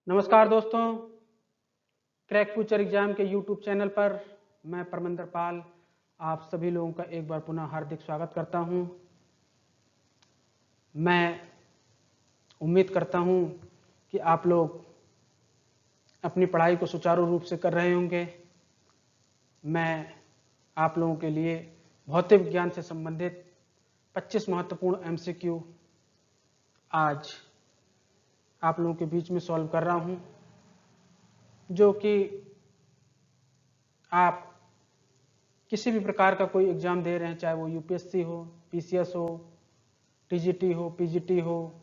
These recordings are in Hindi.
नमस्कार दोस्तों, क्रैक फ्यूचर एग्जाम के यूट्यूब चैनल पर मैं परमिंदर पाल आप सभी लोगों का एक बार पुनः हार्दिक स्वागत करता हूं। मैं उम्मीद करता हूं कि आप लोग अपनी पढ़ाई को सुचारू रूप से कर रहे होंगे। मैं आप लोगों के लिए भौतिक विज्ञान से संबंधित 25 महत्वपूर्ण एमसीक्यू आज आप लोगों के बीच में सॉल्व कर रहा हूं, जो कि आप किसी भी प्रकार का कोई एग्जाम दे रहे हैं, चाहे वो यूपीएससी हो, पीसीएस हो, टीजीटी हो, पीजीटी हो,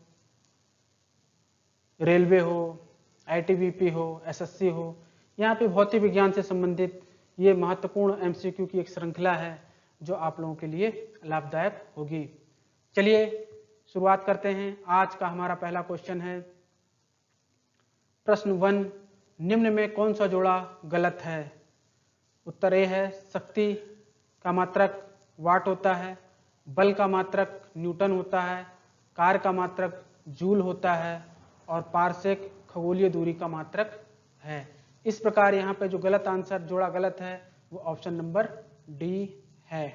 रेलवे हो, आईटीबीपी हो, एसएससी हो, यहाँ पे भौतिक विज्ञान से संबंधित ये महत्वपूर्ण एमसीक्यू की एक श्रृंखला है जो आप लोगों के लिए लाभदायक होगी। चलिए शुरुआत करते हैं। आज का हमारा पहला क्वेश्चन है प्रश्न 1, निम्न में कौन सा जोड़ा गलत है? उत्तर ए है शक्ति का मात्रक वाट होता है, बल का मात्रक न्यूटन होता है, कार्य का मात्रक जूल होता है और पारसेक खगोलीय दूरी का मात्रक है। इस प्रकार यहाँ पे जो गलत आंसर जोड़ा गलत है वो ऑप्शन नंबर डी है।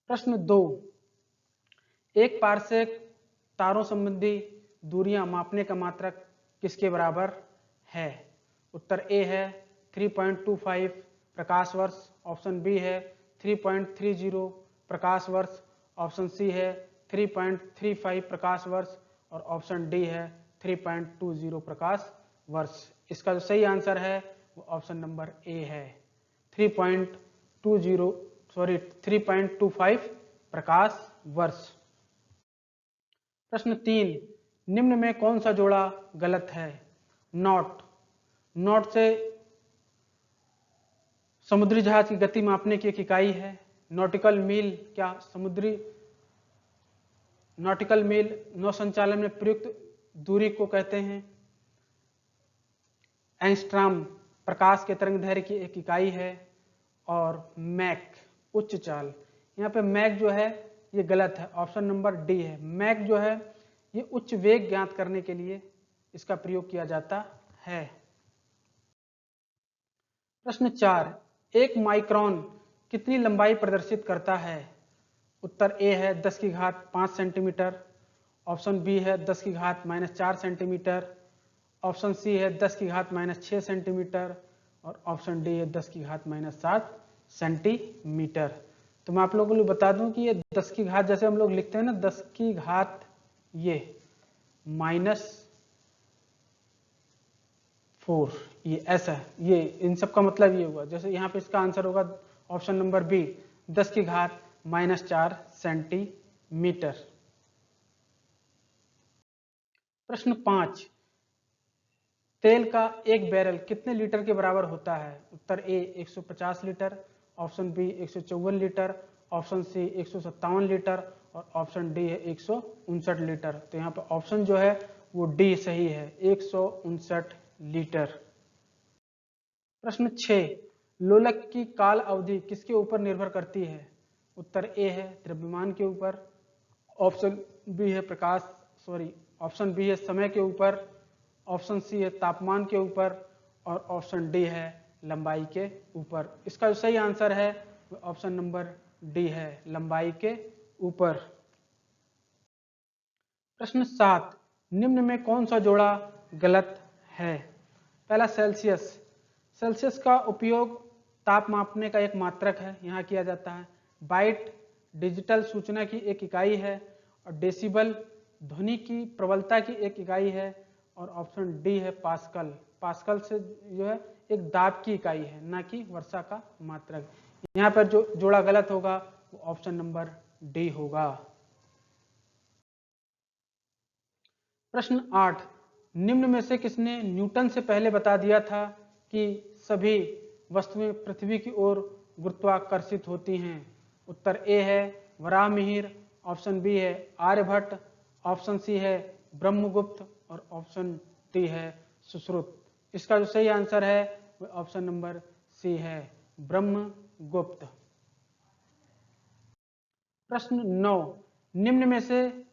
प्रश्न 2, एक पारसेक तारों संबंधी दूरियां मापने का मात्रक किसके बराबर है? उत्तर ए है 3.25 प्रकाश वर्ष, ऑप्शन बी है 3.30 प्रकाश वर्ष, ऑप्शन सी है 3.35 प्रकाश वर्ष और ऑप्शन डी है 3.20 प्रकाश वर्ष। इसका जो सही आंसर है वो ऑप्शन नंबर ए है 3.25 प्रकाश वर्ष। प्रश्न 3, निम्न में कौन सा जोड़ा गलत है? नॉट, नॉट से समुद्री जहाज की गति मापने की एक इकाई है। नॉटिकल मील क्या समुद्री नॉटिकल मील नौ संचालन में प्रयुक्त दूरी को कहते हैं। एंगस्ट्रॉम प्रकाश के तरंग दैर्घ्य की एक इकाई है और मैक उच्च चाल। यहाँ पे मैक जो है ये गलत है, ऑप्शन नंबर डी है। मैक जो है ये उच्च वेग ज्ञात करने के लिए इसका प्रयोग किया जाता है। प्रश्न 4, एक माइक्रोन कितनी लंबाई प्रदर्शित करता है? उत्तर ए है 10 की घात 5 सेंटीमीटर, ऑप्शन बी है 10 की घात -4 सेंटीमीटर, ऑप्शन सी है 10 की घात -6 सेंटीमीटर और ऑप्शन डी है 10 की घात -7 सेंटीमीटर। तो मैं आप लोगों को बता दूं कि ये 10 की घात जैसे हम लोग लिखते हैं ना, 10 की घात ये -4, ये ऐसा है, ये इन सब का मतलब ये हुआ। जैसे यहाँ पे इसका आंसर होगा ऑप्शन नंबर बी 10 की घात -4 सेंटीमीटर। प्रश्न 5, तेल का एक बैरल कितने लीटर के बराबर होता है? उत्तर A 150 litre, option B 154 litre, option C 157 litre और ऑप्शन डी है 159 लीटर। तो यहाँ पर ऑप्शन जो है वो डी सही है 159 लीटर। प्रश्न 6, लोलक की काल अवधि किसके ऊपर निर्भर करती है? उत्तर ए है द्रव्यमान के ऊपर, ऑप्शन बी है ऑप्शन बी है समय के ऊपर, ऑप्शन सी है तापमान के ऊपर और ऑप्शन डी है लंबाई के ऊपर। इसका जो सही आंसर है वो ऑप्शन नंबर डी है लंबाई के ऊपर। प्रश्न 7, निम्न में कौन सा जोड़ा गलत है? पहला सेल्सियस, सेल्सियस का उपयोग ताप मापने का एक मात्रक है, यहाँ किया जाता है। बाइट डिजिटल सूचना की एक इकाई है और डेसिबल ध्वनि की प्रबलता की एक इकाई है और ऑप्शन डी है पास्कल। पास्कल से जो है एक दाब की इकाई है, ना कि वर्षा का मात्रक। यहाँ पर जो जोड़ा गलत होगा वो ऑप्शन नंबर डी होगा। प्रश्न 8, निम्न में से किसने न्यूटन से पहले बता दिया था कि सभी वस्तुएं पृथ्वी की ओर गुरुत्वाकर्षित होती हैं? उत्तर ए है वराहमिहिर, ऑप्शन बी है आर्यभट्ट, ऑप्शन सी है ब्रह्मगुप्त और ऑप्शन डी है सुश्रुत। इसका जो सही आंसर है वो ऑप्शन नंबर सी है ब्रह्मगुप्त। प्रश्न 9, निम्न में से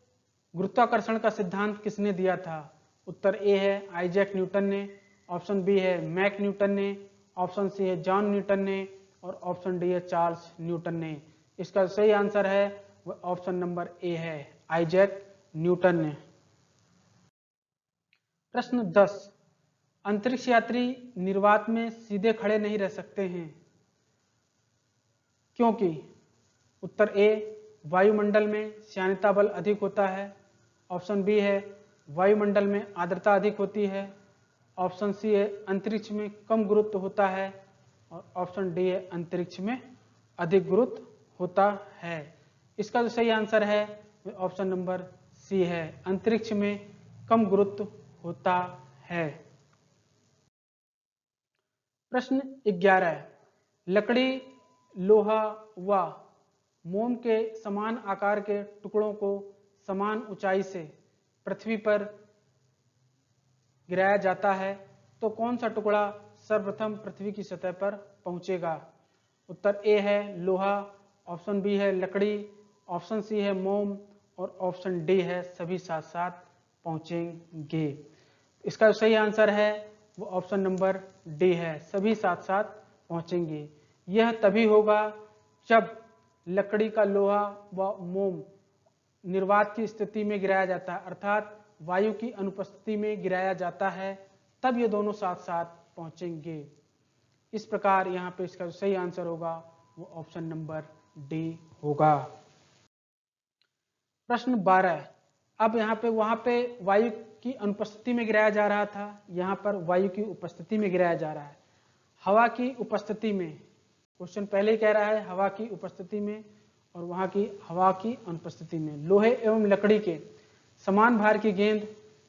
गुरुत्वाकर्षण का सिद्धांत किसने दिया था? उत्तर ए है आइजैक न्यूटन ने, ऑप्शन बी है मैक न्यूटन ने, ऑप्शन सी है जॉन न्यूटन ने और ऑप्शन डी है चार्ल्स न्यूटन ने। इसका सही आंसर है वो ऑप्शन नंबर ए है आइजैक न्यूटन ने। प्रश्न 10, अंतरिक्ष यात्री निर्वात में सीधे खड़े नहीं रह सकते हैं क्योंकि उत्तर ए वायुमंडल में श्यानता बल अधिक होता है, ऑप्शन बी है वायुमंडल में आर्द्रता अधिक होती है, ऑप्शन सी है अंतरिक्ष में कम गुरुत्व होता है और ऑप्शन डी है अंतरिक्ष में अधिक गुरुत्व होता है। इसका जो सही आंसर है वो ऑप्शन नंबर सी है, अंतरिक्ष में कम गुरुत्व होता है। प्रश्न 11, लकड़ी, लोहा व मोम के समान आकार के टुकड़ों को समान ऊंचाई से पृथ्वी पर गिराया जाता है तो कौन सा टुकड़ा सर्वप्रथम पृथ्वी की सतह पर पहुंचेगा? उत्तर ए है लोहा, ऑप्शन बी है लकड़ी, ऑप्शन सी है मोम और ऑप्शन डी है सभी साथ साथ पहुंचेंगे। इसका सही आंसर है वो ऑप्शन नंबर डी है, सभी साथ साथ पहुंचेंगे। यह तभी होगा जब लकड़ी का लोहा व मोम निर्वात की स्थिति में गिराया जाता है, अर्थात वायु की अनुपस्थिति में गिराया जाता है, तब ये दोनों साथ साथ पहुंचेंगे। इस प्रकार यहाँ पे इसका सही आंसर होगा वो ऑप्शन नंबर डी होगा। प्रश्न 12, अब यहाँ पे वहां पे वायु की अनुपस्थिति में गिराया जा रहा था, यहाँ पर वायु की उपस्थिति में गिराया जा रहा है। हवा की उपस्थिति में, क्वेश्चन पहले ही कह रहा है हवा की उपस्थिति में, और वहां की हवा की अनुपस्थिति में लोहे एवं लकड़ी के समान भार की गेंद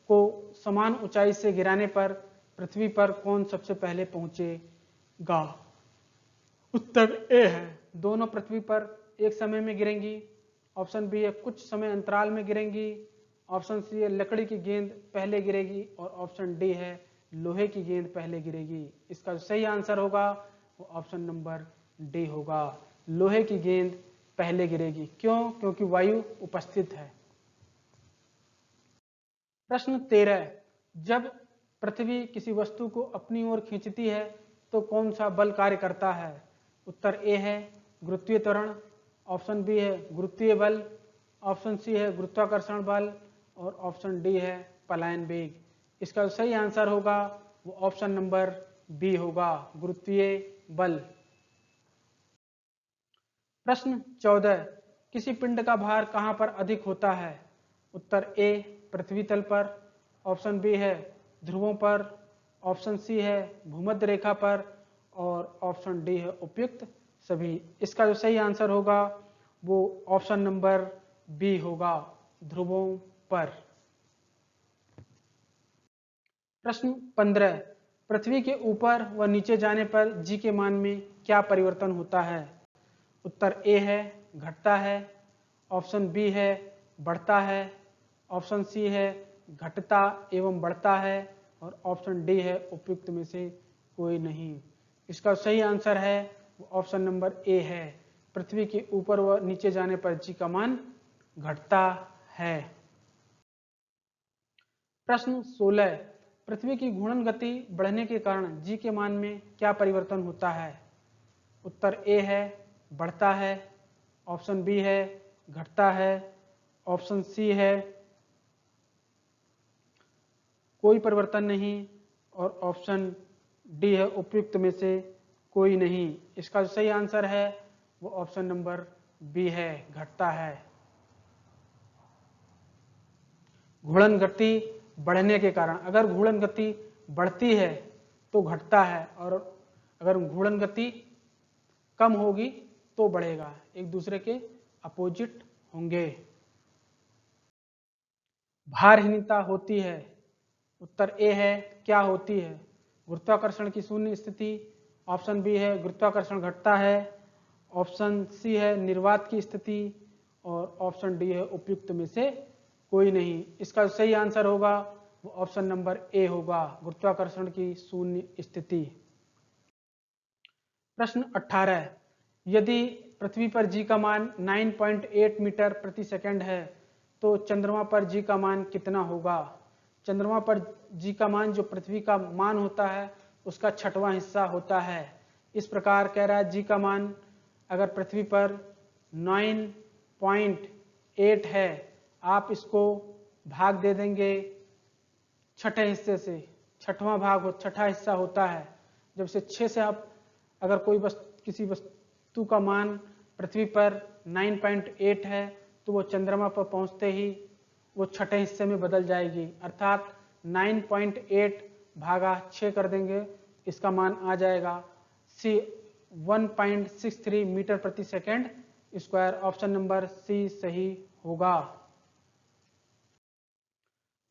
को समान ऊंचाई से गिराने पर पृथ्वी पर कौन सबसे पहले पहुंचेगा? उत्तर ए है दोनों पृथ्वी पर एक समय में गिरेंगी, ऑप्शन बी है कुछ समय अंतराल में गिरेंगी, ऑप्शन सी है लकड़ी की गेंद पहले गिरेगी और ऑप्शन डी है लोहे की गेंद पहले गिरेगी। इसका सही आंसर होगा वो ऑप्शन नंबर डी होगा, लोहे की गेंद पहले गिरेगी। क्यों? क्योंकि वायु उपस्थित है। प्रश्न 13, जब पृथ्वी किसी वस्तु को अपनी ओर खींचती है तो कौन सा बल कार्य करता है? उत्तर ए है गुरुत्वीय त्वरण, ऑप्शन बी है गुरुत्वीय बल, ऑप्शन सी है गुरुत्वाकर्षण बल और ऑप्शन डी है पलायन वेग। इसका सही आंसर होगा वो ऑप्शन नंबर बी होगा, गुरुत्वीय बल। प्रश्न 14, किसी पिंड का भार कहां पर अधिक होता है? उत्तर ए पृथ्वी तल पर, ऑप्शन बी है ध्रुवों पर, ऑप्शन सी है भूमध्य रेखा पर और ऑप्शन डी है उपयुक्त सभी। इसका जो सही आंसर होगा वो ऑप्शन नंबर बी होगा, ध्रुवों पर। प्रश्न 15, पृथ्वी के ऊपर व नीचे जाने पर जी के मान में क्या परिवर्तन होता है? उत्तर ए है घटता है, ऑप्शन बी है बढ़ता है, ऑप्शन सी है घटता एवं बढ़ता है और ऑप्शन डी है उपयुक्त में से कोई नहीं। इसका सही आंसर है वो ऑप्शन नंबर ए है, पृथ्वी के ऊपर व नीचे जाने पर जी का मान घटता है। प्रश्न 16, पृथ्वी की घूर्णन गति बढ़ने के कारण जी के मान में क्या परिवर्तन होता है? उत्तर ए है बढ़ता है, ऑप्शन बी है घटता है, ऑप्शन सी है कोई परिवर्तन नहीं और ऑप्शन डी है उपयुक्त में से कोई नहीं। इसका जो सही आंसर है वो ऑप्शन नंबर बी है, घटता है। घूर्णन गति बढ़ने के कारण, अगर घूर्णन गति बढ़ती है तो घटता है और अगर घूर्णन गति कम होगी तो बढ़ेगा, एक दूसरे के अपोजिट होंगे। भारहीनता होती है, उत्तर ए है क्या होती है? गुरुत्वाकर्षण की शून्य स्थिति, ऑप्शन बी है गुरुत्वाकर्षण घटता है, ऑप्शन सी है निर्वात की स्थिति और ऑप्शन डी है उपयुक्त में से कोई नहीं। इसका सही आंसर होगा वो ऑप्शन नंबर ए होगा, गुरुत्वाकर्षण की शून्य स्थिति। प्रश्न 18, यदि पृथ्वी पर जी का मान 9.8 मीटर प्रति सेकंड है तो चंद्रमा पर जी का मान कितना होगा? चंद्रमा पर जी का मान जो पृथ्वी का मान होता है उसका 6वां हिस्सा होता है। इस प्रकार कह रहा है जी का मान अगर पृथ्वी पर 9.8 है, आप इसको भाग दे देंगे 6ठे हिस्से से, 6वां भाग हो 6ठा हिस्सा होता है। जब से 6 से आप अगर कोई किसी वस्तु का मान पृथ्वी पर 9.8 है तो वो चंद्रमा पर पहुंचते ही वो 6ठे हिस्से में बदल जाएगी, अर्थात 9.8 भागा 6 कर देंगे, इसका मान आ जाएगा 1.63 मीटर प्रति second square. Option number C सही होगा।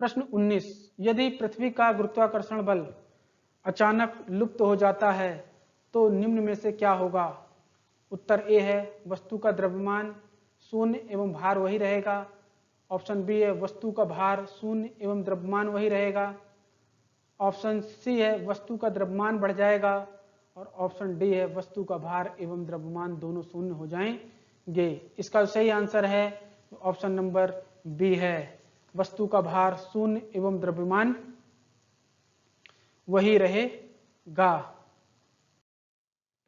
प्रश्न 19, यदि पृथ्वी का गुरुत्वाकर्षण बल अचानक लुप्त हो जाता है तो निम्न में से क्या होगा? उत्तर ए है वस्तु का द्रव्यमान शून्य एवं भार वही रहेगा। ऑप्शन बी है वस्तु का भार शून्य एवं द्रव्यमान वही रहेगा। ऑप्शन सी है वस्तु का द्रव्यमान बढ़ जाएगा और ऑप्शन डी है वस्तु का भार एवं द्रव्यमान दोनों शून्य हो जाएंगे। इसका सही आंसर है ऑप्शन नंबर बी है, वस्तु का भार शून्य एवं द्रव्यमान वही रहेगा।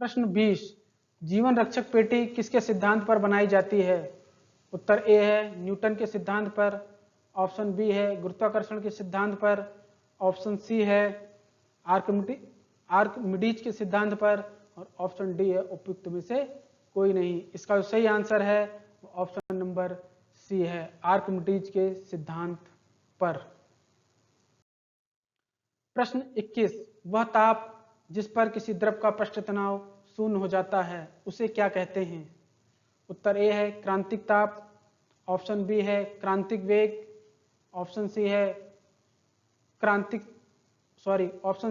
प्रश्न 20, जीवन रक्षक पेटी किसके सिद्धांत पर बनाई जाती है? उत्तर ए है न्यूटन के सिद्धांत पर। ऑप्शन बी है गुरुत्वाकर्षण के सिद्धांत पर। ऑप्शन सी है आर्किमिडीज के सिद्धांत पर और ऑप्शन डी है उपयुक्त में से कोई नहीं। इसका सही आंसर है ऑप्शन नंबर सी है, आर्किमिडीज के सिद्धांत पर। प्रश्न 21, वह ताप जिस पर किसी द्रव का पृष्ठ तनाव शून्य हो जाता है उसे क्या कहते हैं? उत्तर ए है क्रांतिक ताप। ऑप्शन बी है क्रांतिक वेग। ऑप्शन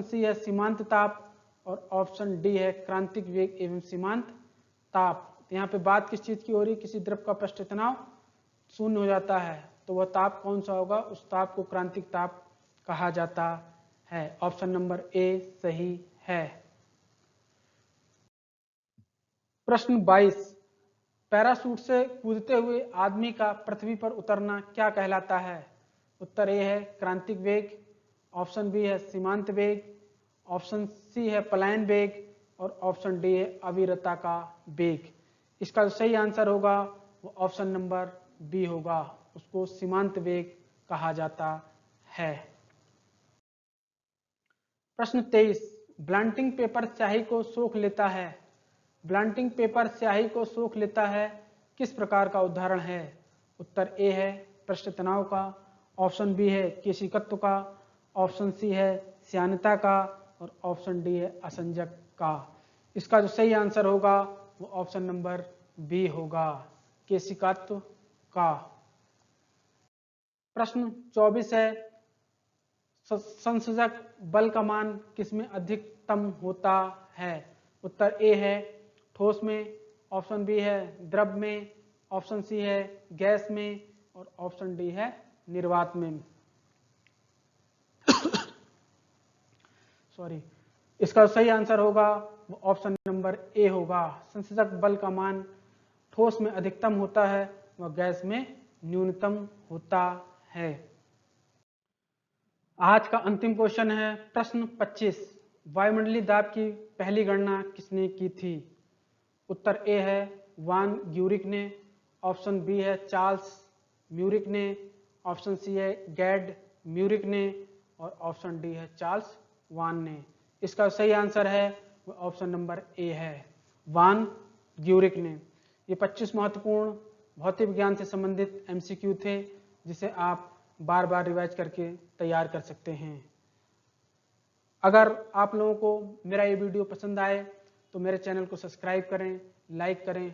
सी है सीमांत ताप और ऑप्शन डी है क्रांतिक वेग एवं सीमांत ताप। यहाँ पे बात किस चीज की हो रही है? किसी द्रव का पृष्ठ तनाव शून्य हो जाता है तो वह ताप कौन सा होगा? उस ताप को क्रांतिक ताप कहा जाता है। ऑप्शन नंबर ए सही है। प्रश्न 22, पैराशूट से कूदते हुए आदमी का पृथ्वी पर उतरना क्या कहलाता है? उत्तर ए है क्रांतिक वेग। ऑप्शन बी है सीमांत वेग। ऑप्शन सी है पलायन वेग और ऑप्शन डी है अविरता का वेग। इसका सही आंसर होगा वो ऑप्शन नंबर बी होगा, उसको सीमांत वेग कहा जाता है। प्रश्न 23, ब्लंटिंग पेपर स्याही को सोख लेता है। ब्लंटिंग पेपर स्याही को सोख लेता है किस प्रकार का उदाहरण है? उत्तर ए है पृष्ठ तनाव का। ऑप्शन बी है केशिकत्व का। ऑप्शन सी है श्यानता का और ऑप्शन डी है असंजक का। इसका जो सही आंसर होगा वो ऑप्शन नंबर बी होगा, केशिकत्व का। प्रश्न 24 है, संसर्जक बल का मान किसमें अधिकतम होता है? उत्तर ए है ठोस में। ऑप्शन बी है द्रव में। ऑप्शन सी है गैस में और ऑप्शन डी है निर्वात में। इसका सही आंसर होगा वो ऑप्शन नंबर ए होगा, संसर्जक बल का मान ठोस में अधिकतम होता है वह गैस में न्यूनतम होता है। आज का अंतिम क्वेश्चन है प्रश्न 25, वायुमंडलीय दाब की पहली गणना किसने की थी? उत्तर ए है वान ग्यूरिक ने। ऑप्शन बी है चार्ल्स म्यूरिक ने। ऑप्शन सी है गैड म्यूरिक ने और ऑप्शन डी है चार्ल्स वान ने। इसका सही आंसर है वो ऑप्शन नंबर ए है, वान ग्यूरिक ने। ये 25 महत्वपूर्ण भौतिक विज्ञान से संबंधित एमसीक्यू थे जिसे आप बार बार रिवाइज करके तैयार कर सकते हैं। अगर आप लोगों को मेरा ये वीडियो पसंद आए तो मेरे चैनल को सब्सक्राइब करें, लाइक करें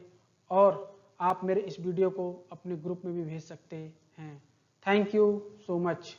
और आप मेरे इस वीडियो को अपने ग्रुप में भी भेज सकते हैं। Thank you so much.